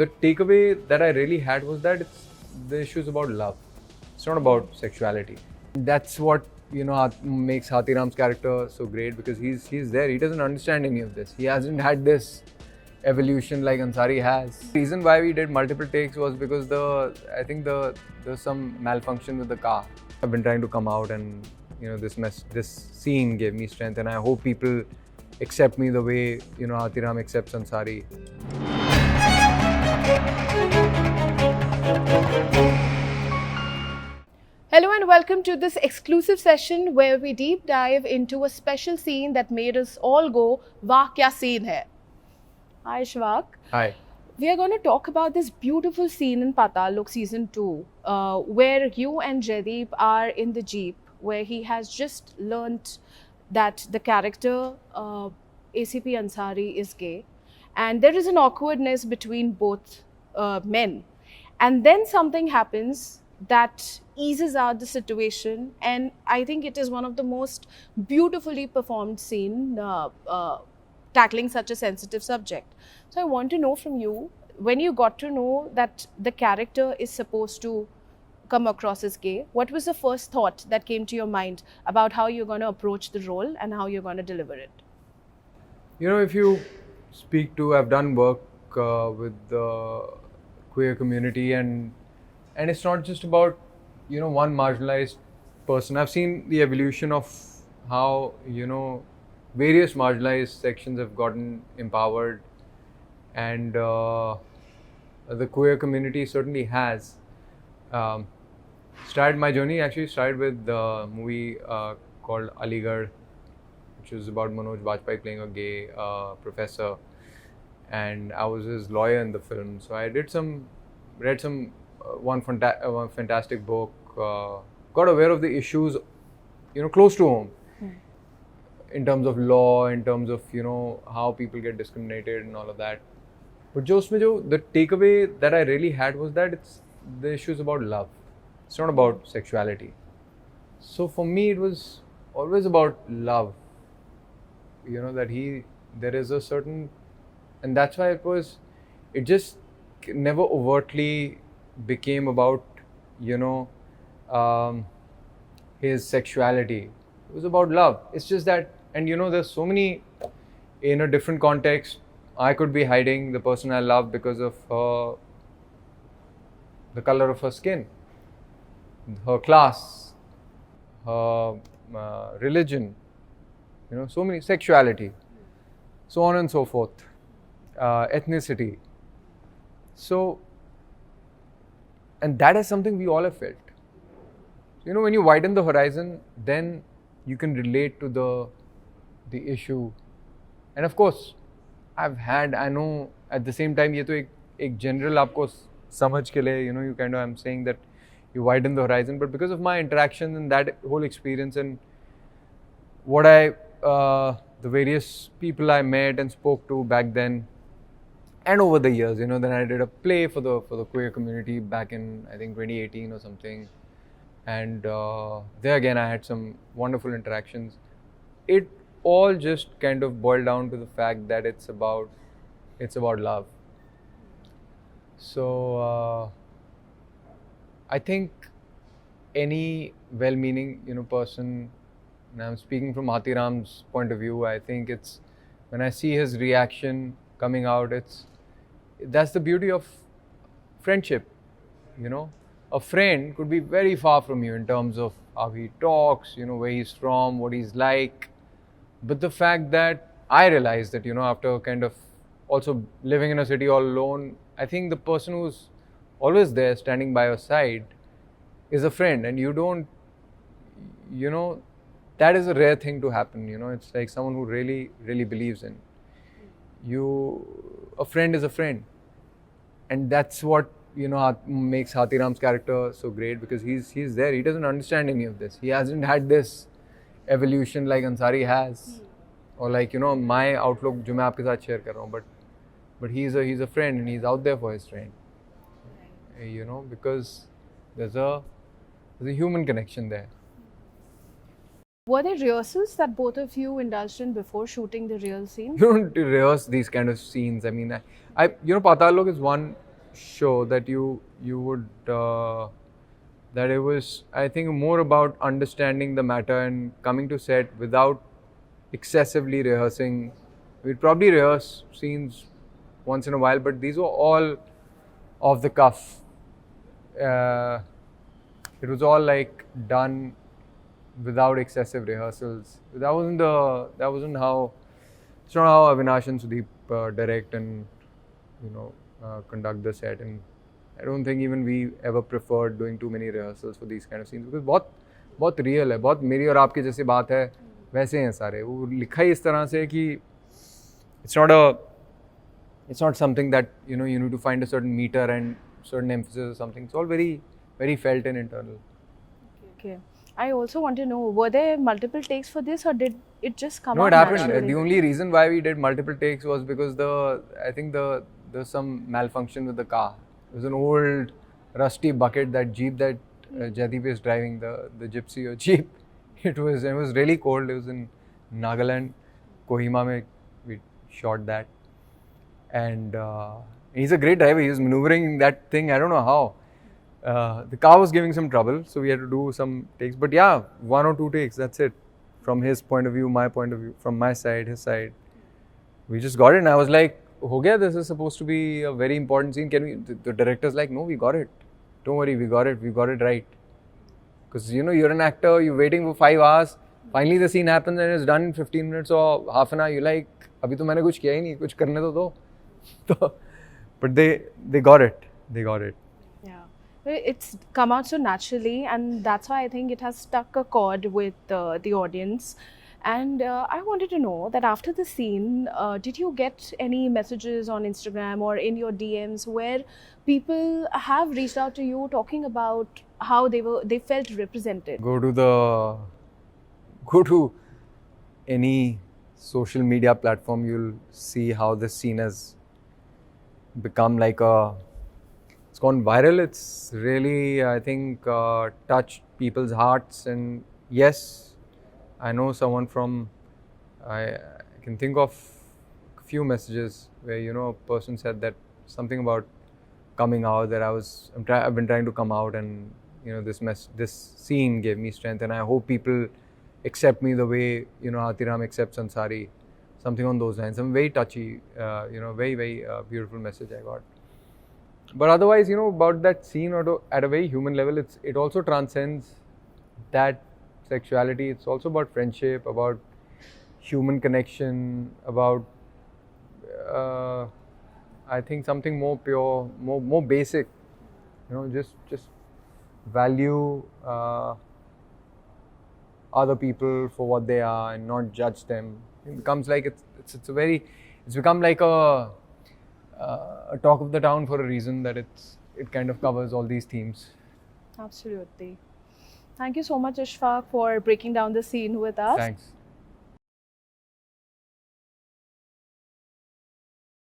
The takeaway that I really had was that the issue is about love. It's not about sexuality. That's what makes Hathiram's character so great, because he's there. He doesn't understand any of this. He hasn't had this evolution like Ansari has. The reason why we did multiple takes was because there's some malfunction with the car. I've been trying to come out, and this scene gave me strength, and I hope people accept me the way Hathiram accepts Ansari. Hello and welcome to this exclusive session where we deep dive into a special scene that made us all go, "Wah, kya scene hai?" Hi Ishwak. Hi. We are going to talk about this beautiful scene in Paatal Lok season 2 where you and Jaideep are in the jeep, where he has just learnt that the character ACP Ansari is gay, and there is an awkwardness between both men, and then something happens that eases out the situation, and I think it is one of the most beautifully performed scene tackling such a sensitive subject. So I want to know from you, when you got to know that the character is supposed to come across as gay, what was the first thought that came to your mind about how you're going to approach the role and how you're going to deliver it? If you speak to, I've done work with the queer community, and it's not just about one marginalized person. I've seen the evolution of how various marginalized sections have gotten empowered, and the queer community certainly has. My journey actually started with the movie called Aligarh, which was about Manoj Bajpayee playing a gay professor, and I was his lawyer in the film. So I read some one fantastic book, got aware of the issues, close to home, in terms of law, in terms of how people get discriminated and all of that. But the takeaway that I really had was that the issue is about love. It's not about sexuality. So for me, it was always about love. There is a certain, and that's why it just never overtly became about his sexuality. It was about love. It's just that, and there's so many, in a different context, I could be hiding the person I love because of the color of her skin, her class, her religion, so many, sexuality, so on and so forth, ethnicity. So, and that is something we all have felt. When you widen the horizon, then you can relate to the issue. And of course, I know at the same time, ये तो एक general आपको समझ के लिए, you kind of, I'm saying that you widen the horizon, but because of my interactions and that whole experience, and what the various people I met and spoke to back then, and over the years, then I did a play for the queer community back in, I think, 2018 or something. And there again, I had some wonderful interactions. It all just kind of boiled down to the fact that it's about love. So I think any well-meaning, person, and I'm speaking from Hathiram's point of view, I think it's, when I see his reaction coming out, that's the beauty of friendship. A friend could be very far from you in terms of how he talks, where he's from, what he's like. But the fact that I realized that, after kind of also living in a city all alone, I think the person who's always there standing by your side is a friend, and you don't, that is a rare thing to happen. It's like someone who really, really believes in you. A friend is a friend, and that's what makes Hathiram's character so great, because he's there. He doesn't understand any of this. He hasn't had this evolution like Ansari has, or like my outlook जो मैं आपके साथ share कर रहा हूँ, but he's a friend, and he's out there for his friend. Because there's a human connection there. Were there rehearsals that both of you indulged in before shooting the real scene? You don't rehearse these kind of scenes. I mean, Paatal Lok is one show that you would that it was, I think, more about understanding the matter and coming to set without excessively rehearsing. We'd probably rehearse scenes once in a while, but these were all off the cuff. It was all like done without excessive rehearsals. That wasn't how. It's not how Avinash and Sudeep direct and conduct the set. And I don't think even we ever preferred doing too many rehearsals for these kind of scenes because बहुत real है, बहुत मेरी और आपकी जैसी बात है, वैसे हैं सारे. वो लिखा ही इस तरह से कि it's not something that you need to find a certain meter and certain emphasis or something. It's all very, very felt and internal. Okay. I also want to know, were there multiple takes for this, or did it just come No, out it happened. naturally? The only reason why we did multiple takes was because there's some malfunction with the car. It was an old rusty bucket, that Jeep that Jaideep is driving, the Gypsy or Jeep. It was really cold. It was in Nagaland, Kohima mein we shot that. And he's a great driver. He was maneuvering that thing, I don't know how. The car was giving some trouble, so we had to do some takes. But yeah, 1 or 2 takes, that's it. From his point of view, my point of view, from my side, his side. We just got it and I was like, ho gaya, this is supposed to be a very important scene. Can we? The director's like, no, we got it. Don't worry, we got it right. Because you're an actor, you're waiting for 5 hours. Finally the scene happens and it's done in 15 minutes or half an hour. You're like, abhi to maine kuch kiya hi nahi, kuch karne to do. But they got it. Yeah. It's come out so naturally, and that's why I think it has stuck a chord with the audience. And I wanted to know that after the scene, did you get any messages on Instagram or in your DMs where people have reached out to you talking about how they felt represented? Go to any social media platform, you'll see how this scene has become like it's gone viral. It's really, I think, touched people's hearts. And yes, I know someone I can think of a few messages where, a person said that something about coming out, that I've been trying to come out, and, this scene gave me strength, and I hope people accept me the way, Hathiram accepts Ansari. Something on those lines. Some very touchy, very, very beautiful message I got. But otherwise, about that scene at a very human level, it also transcends that sexuality. It's also about friendship, about human connection, about I think something more pure, more basic. Just value other people for what they are and not judge them. It becomes like it's become like a talk of the town for a reason, that it kind of covers all these themes. Absolutely. Thank you so much, Ishwak, for breaking down the scene with us. Thanks.